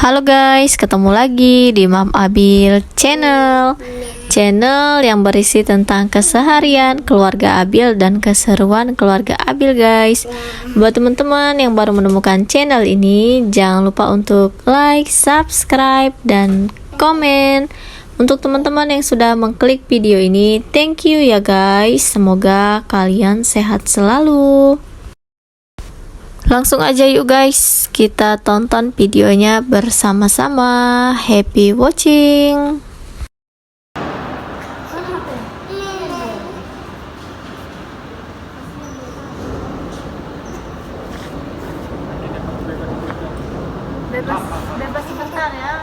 Halo guys, ketemu lagi di Mam Abil Channel. Channel yang berisi tentang keseharian keluarga Abil dan keseruan keluarga Abil guys. Buat teman-teman yang baru menemukan channel ini, jangan lupa untuk like, subscribe, dan komen. Untuk teman-teman yang sudah mengklik video ini, thank you ya guys. Semoga kalian sehat selalu. Langsung aja yuk guys, kita tonton videonya bersama-sama. Happy watching. Bebas sebentar ya.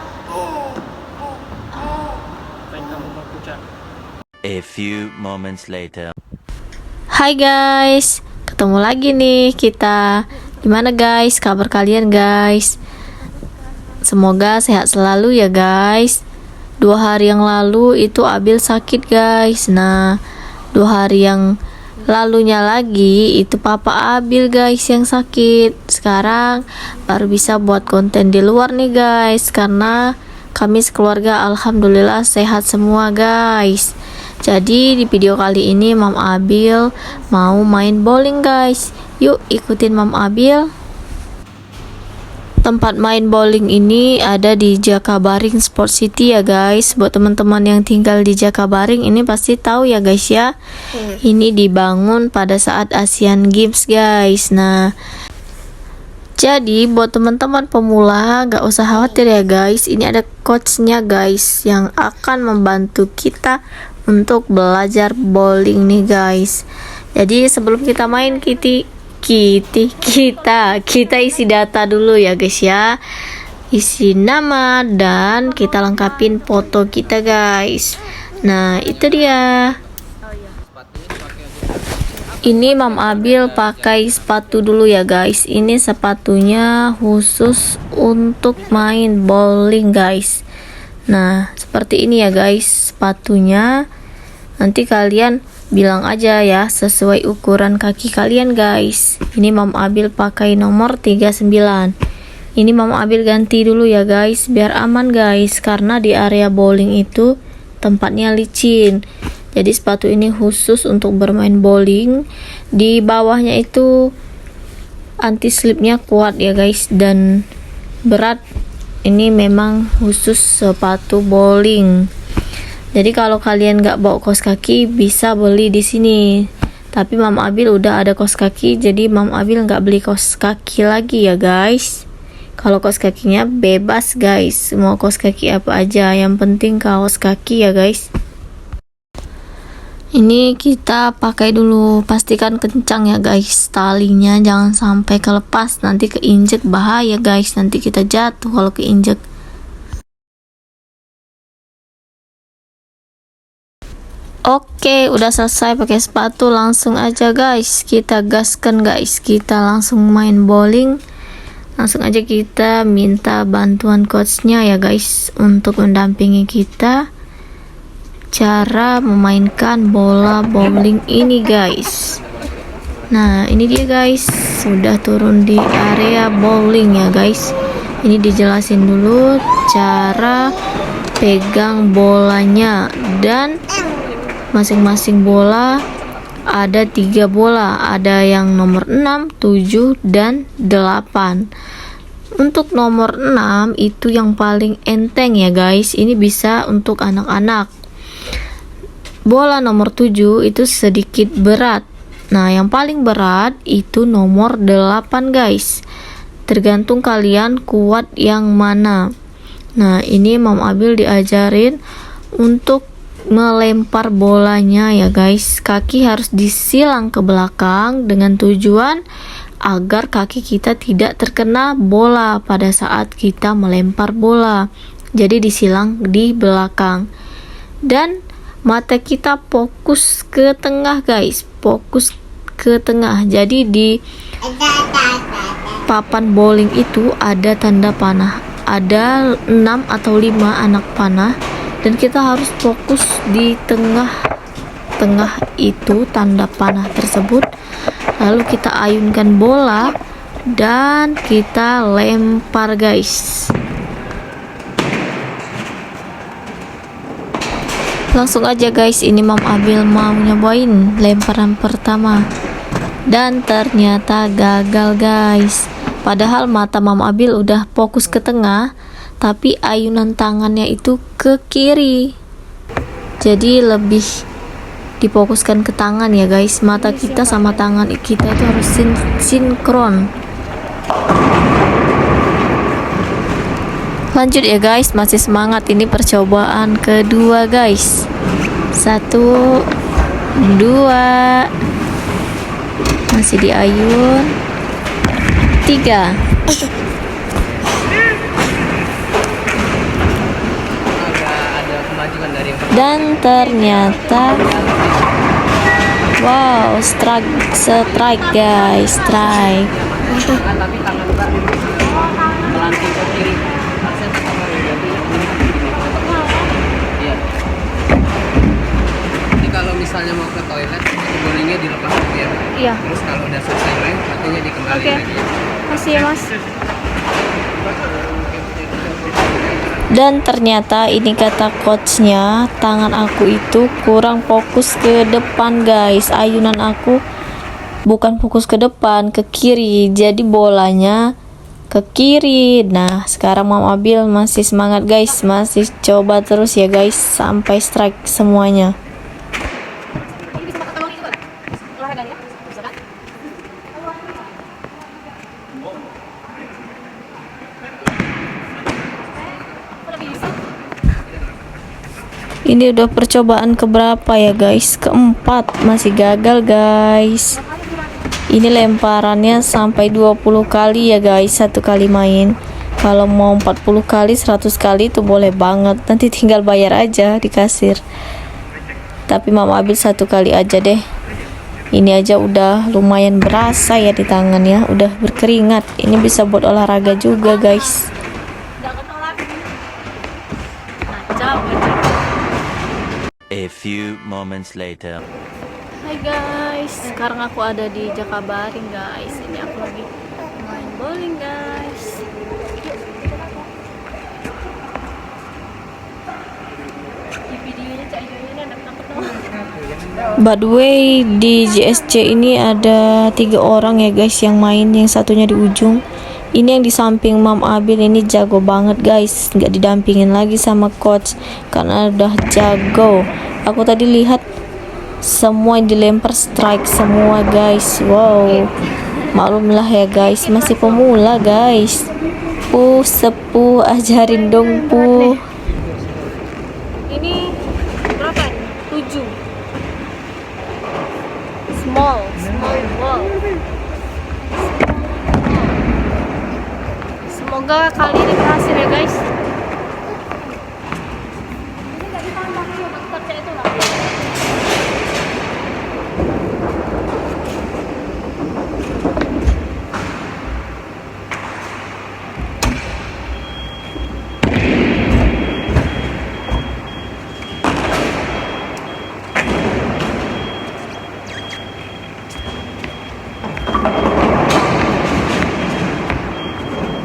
A few moments later. Hai guys, ketemu lagi nih kita. Gimana guys, kabar kalian guys? Semoga sehat selalu ya guys. 2 hari yang lalu itu Abil sakit guys. Nah, 2 hari yang lalunya lagi itu Papa Abil guys yang sakit. Sekarang baru bisa buat konten di luar nih guys, karena kami sekeluarga alhamdulillah sehat semua guys. Jadi di video kali ini Mam Abil mau main bowling guys. Yuk ikutin Mam Abil. Tempat main bowling ini ada di Jakabaring Sport City ya guys. Buat teman-teman yang tinggal di Jakabaring ini pasti tahu ya guys ya. Ini dibangun pada saat Asian Games guys. Nah, jadi buat teman-teman pemula gak usah khawatir ya guys. Ini ada coachnya guys yang akan membantu kita untuk belajar bowling nih guys. Jadi sebelum kita main kita isi data dulu ya guys ya. Isi nama dan kita lengkapin foto kita guys. Nah, itu dia. Ini Mam Abil pakai sepatu dulu ya guys. Ini sepatunya khusus untuk main bowling guys. Nah, seperti ini ya guys sepatunya. Nanti kalian bilang aja ya sesuai ukuran kaki kalian guys. Ini Mam Abil pakai nomor 39. Ini Mam Abil ganti dulu ya guys biar aman guys, karena di area bowling itu tempatnya licin. Jadi sepatu ini khusus untuk bermain bowling. Di bawahnya itu anti slipnya kuat ya guys dan berat. Ini memang khusus sepatu bowling. Jadi kalau kalian nggak bawa kaos kaki bisa beli di sini. Tapi Mam Abil udah ada kaos kaki, jadi Mam Abil nggak beli kaos kaki lagi ya guys. Kalau kaos kakinya bebas guys, mau kaos kaki apa aja, yang penting kaos kaki ya guys. Ini kita pakai dulu, pastikan kencang ya guys talinya, jangan sampai kelepas, nanti keinjek bahaya guys, nanti kita jatuh kalau keinjek. Oke, udah selesai pakai sepatu, langsung aja guys kita gaskan guys, kita langsung main bowling. Langsung aja kita minta bantuan coachnya ya guys untuk mendampingi kita cara memainkan bola bowling ini guys. Nah, ini dia guys, sudah turun di area bowling ya guys. Ini dijelasin dulu cara pegang bolanya, dan masing-masing bola ada 3 bola, ada yang nomor 6, 7, dan 8. Untuk nomor 6 itu yang paling enteng ya guys, ini bisa untuk anak-anak. Bola nomor 7 itu sedikit berat. Nah, yang paling berat itu nomor 8 guys. Tergantung kalian kuat yang mana. Nah, ini Mam Abil diajarin untuk melempar bolanya ya guys. Kaki harus disilang ke belakang dengan tujuan agar kaki kita tidak terkena bola pada saat kita melempar bola. Jadi disilang di belakang. Dan mata kita fokus ke tengah guys, fokus ke tengah. Jadi di papan bowling itu ada tanda panah, ada 6 atau 5 anak panah, dan kita harus fokus di tengah itu tanda panah tersebut. Lalu kita ayunkan bola dan kita lempar guys. Langsung aja guys, ini Mam Abil mau nyobain lemparan pertama dan ternyata gagal guys. Padahal mata Mam Abil udah fokus ke tengah, tapi ayunan tangannya itu ke kiri. Jadi lebih difokuskan ke tangan ya guys. Mata kita sama tangan kita itu harus sinkron. Lanjut ya guys, masih semangat, ini percobaan kedua guys. 1, 2, masih di ayun. 3. Dan ternyata wow, strike guys, strike. Tapi tangan Mbak melanting ke kiri. Harusnya tangan iya. Jadi kalau misalnya mau ke toilet, bolingnya dilepas dulu ya. Iya. Terus kalau udah selesai main, satunya dikembalikan lagi. Makasih ya mas. Dan ternyata ini kata coachnya, tangan aku itu kurang fokus ke depan guys. Ayunan aku bukan fokus ke depan, ke kiri. Jadi bolanya ke kiri. Nah sekarang Mam Abil masih semangat guys, masih coba terus ya guys sampai strike semuanya. Ini udah percobaan keberapa ya guys? Keempat, masih gagal guys. Ini lemparannya sampai 20 kali ya guys, satu kali main. Kalau mau 40 kali, 100 kali itu boleh banget. Nanti tinggal bayar aja di kasir. Tapi Mam Abil 1 kali aja deh. Ini aja udah lumayan berasa ya di tangan ya, udah berkeringat. Ini bisa buat olahraga juga guys. A few moments later. Hai guys, sekarang aku ada di Jakabaring guys. Ini aku lagi main bowling guys. Di videonya Cak Yoyo ini ada by the way, di JSC ini ada 3 orang ya guys yang main, yang satunya di ujung. Ini yang di samping Mam Abil ini jago banget guys, nggak didampingin lagi sama coach karena udah jago. Aku tadi lihat semua yang dilempar strike semua guys. Wow, maklumlah ya guys, masih pemula guys. Sepuh, ajarin dong pu. Ini berapa? 7. Small ball. Semoga kali ini berhasil ya guys.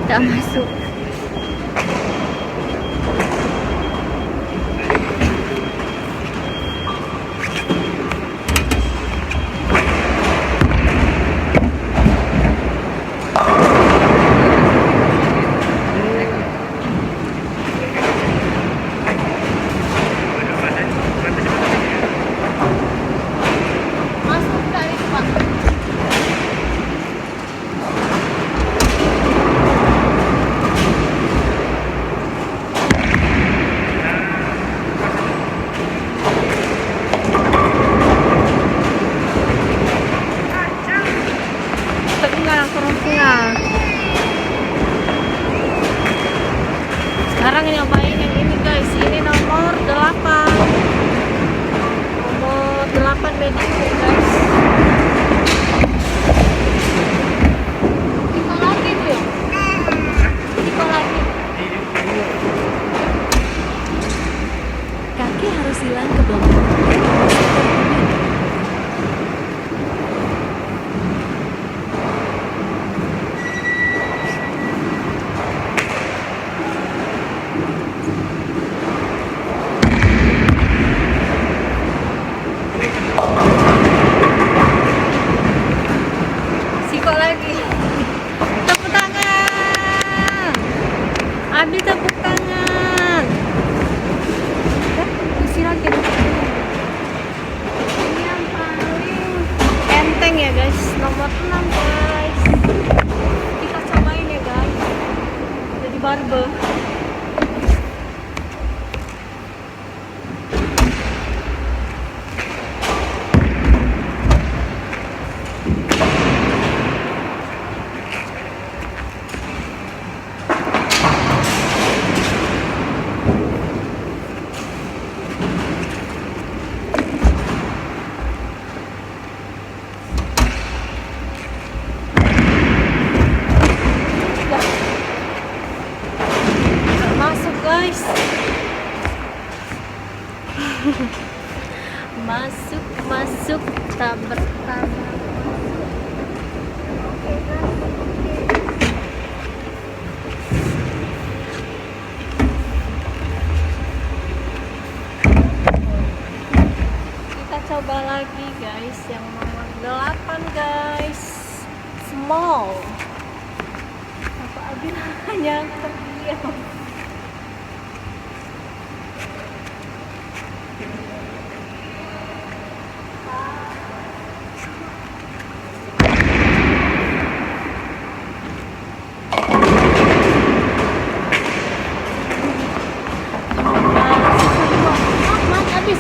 Tidak masuk. Masuk dari Pak. Sekarang nyobain yang ini guys, ini nomor 8 medium guys. Tipe lagi tuh ya, tipe lagi. Kaki harus hilang ke belakang. Masuk, masuk, tabrak, tabrak. Kita coba lagi guys, yang nomor 8 guys, small. Apa Abi hanya terdiam.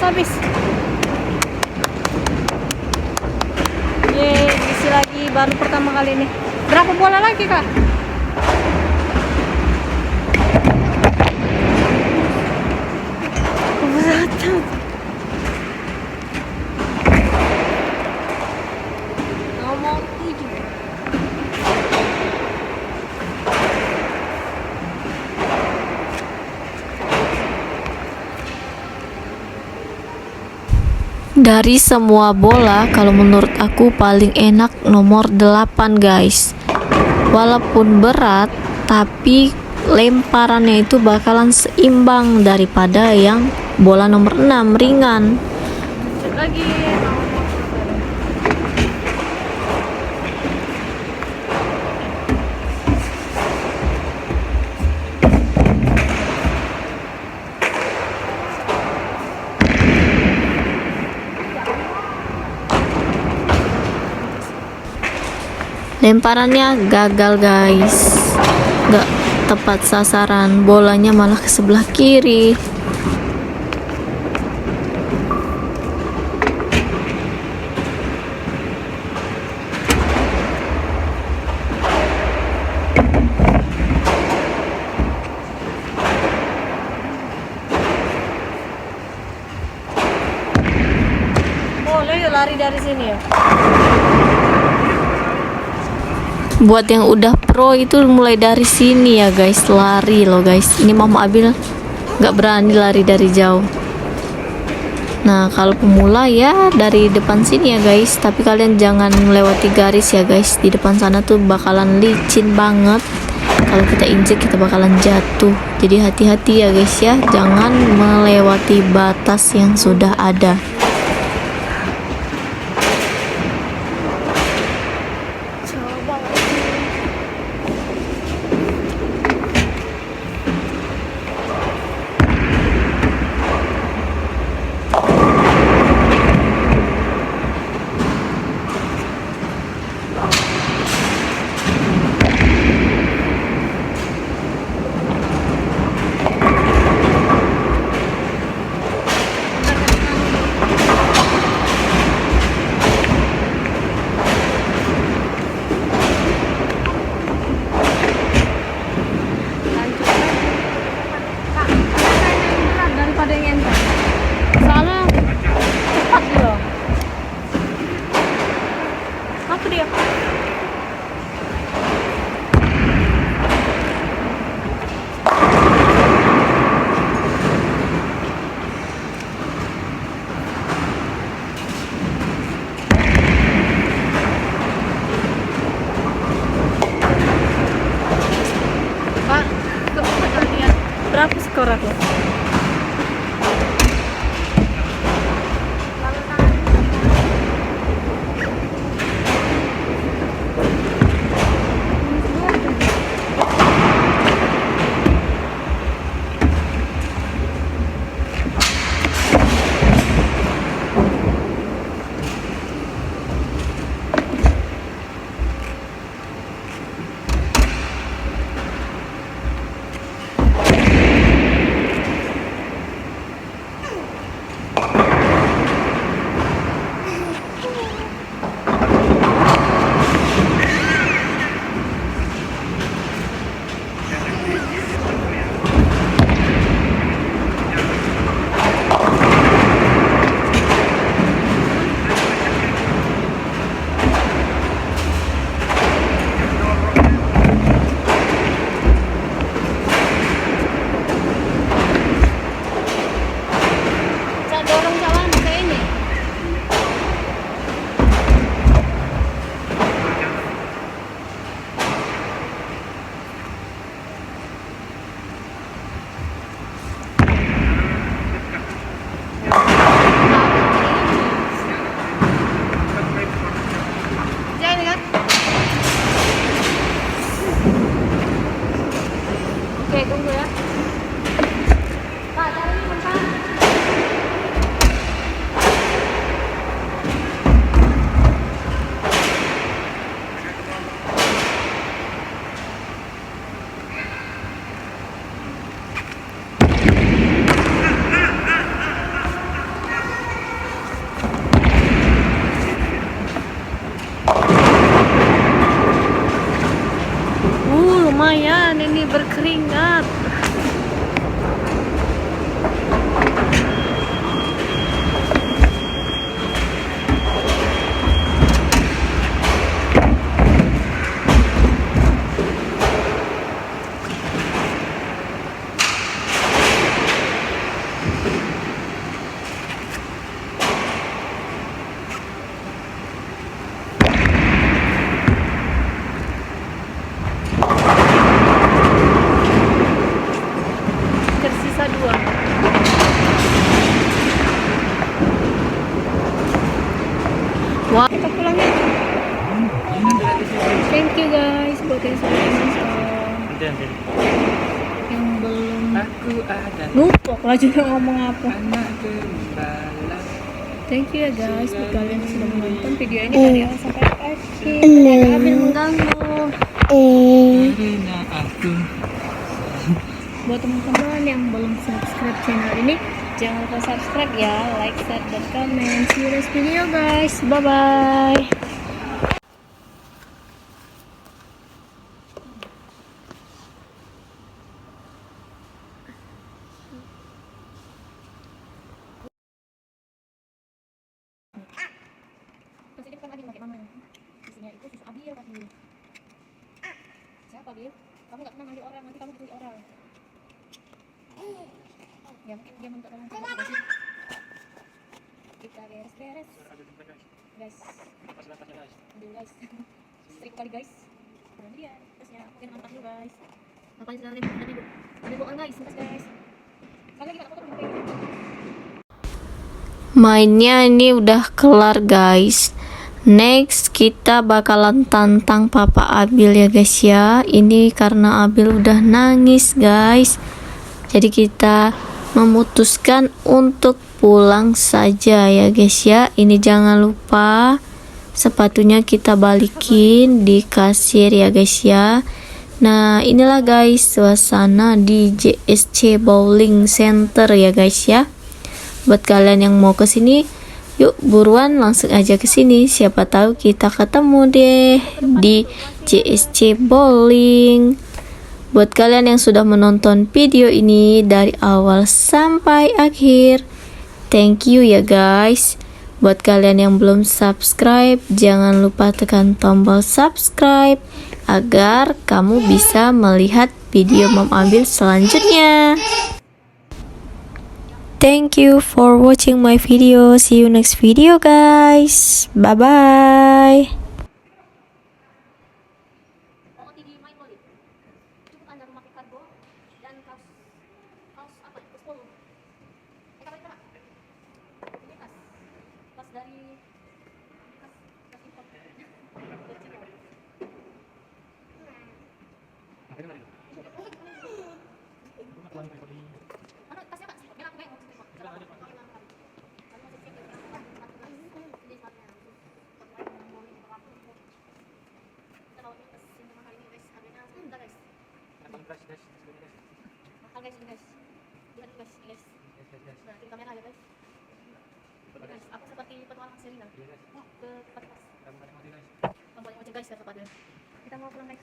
Habis. Yeay, isi lagi, baru pertama kali ini. Berapa bola lagi kak? Keberatan. Nomor 7. Dari semua bola, kalau menurut aku paling enak nomor 8 guys. Walaupun berat, tapi lemparannya itu bakalan seimbang daripada yang bola nomor 6 ringan. Lagi. Lemparannya gagal guys, nggak tepat sasaran, bolanya malah ke sebelah kiri. Boleh yuk lari dari sini ya. Buat yang udah pro itu mulai dari sini ya guys, lari loh guys. Ini Mama Abil nggak berani lari dari jauh. Nah kalau pemula ya dari depan sini ya guys, tapi kalian jangan melewati garis ya guys. Di depan sana tuh bakalan licin banget, kalau kita injek kita bakalan jatuh. Jadi hati-hati ya guys ya, jangan melewati batas yang sudah ada. Berapa skor aku? Wah, kita pulang ya. Thank you guys buat yang sudah nonton. Yang belum Aku ada ngupok lah juga ngomong apa. anak gembala. Thank you ya guys buat kalian yang sudah menonton video ini dari awal sampai akhir. Ternyata Abil mengganggu. Karena aku Buat teman-teman yang belum subscribe channel ini, jangan lupa subscribe ya, like, share, dan comment. See you next video guys. Bye bye. Siapa Bil? Kamu nggak pernah manggil orang, nanti kamu ditulis orang. Ya mungkin dia minta tolong sama kita sih. Kita beres-beres guys. Aduh guys, strik kali guys. Nah dia, terusnya mungkin nampak dulu guys. Ngapain segala ribut guys, terus guys. Kalian gimana foto dulu? Mainnya ini udah kelar guys. Next kita bakalan tantang Papa Abil ya guys ya. Ini karena Abil udah nangis guys, jadi kita memutuskan untuk pulang saja ya guys ya. Ini jangan lupa sepatunya kita balikin di kasir ya guys ya. Nah inilah guys suasana di JSC Bowling Center ya guys ya. Buat kalian yang mau kesini, yuk buruan langsung aja ke sini. Siapa tahu kita ketemu deh di JSC Bowling. Buat kalian yang sudah menonton video ini dari awal sampai akhir, thank you ya guys. Buat kalian yang belum subscribe, jangan lupa tekan tombol subscribe agar kamu bisa melihat video Mom Abil selanjutnya. Thank you for watching my video. See you next video guys. Bye bye. Mahal guys, ini guys. Lihat guys, ini guys. Nah, di kamera ya guys. Guys, aku seperti petualang Selina. Ke tempat pas. Tombol yang guys ya tempatnya. Kita mau pulang guys.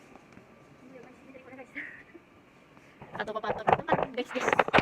Yuk guys, ini dari mana guys? Atau tempat guys guys.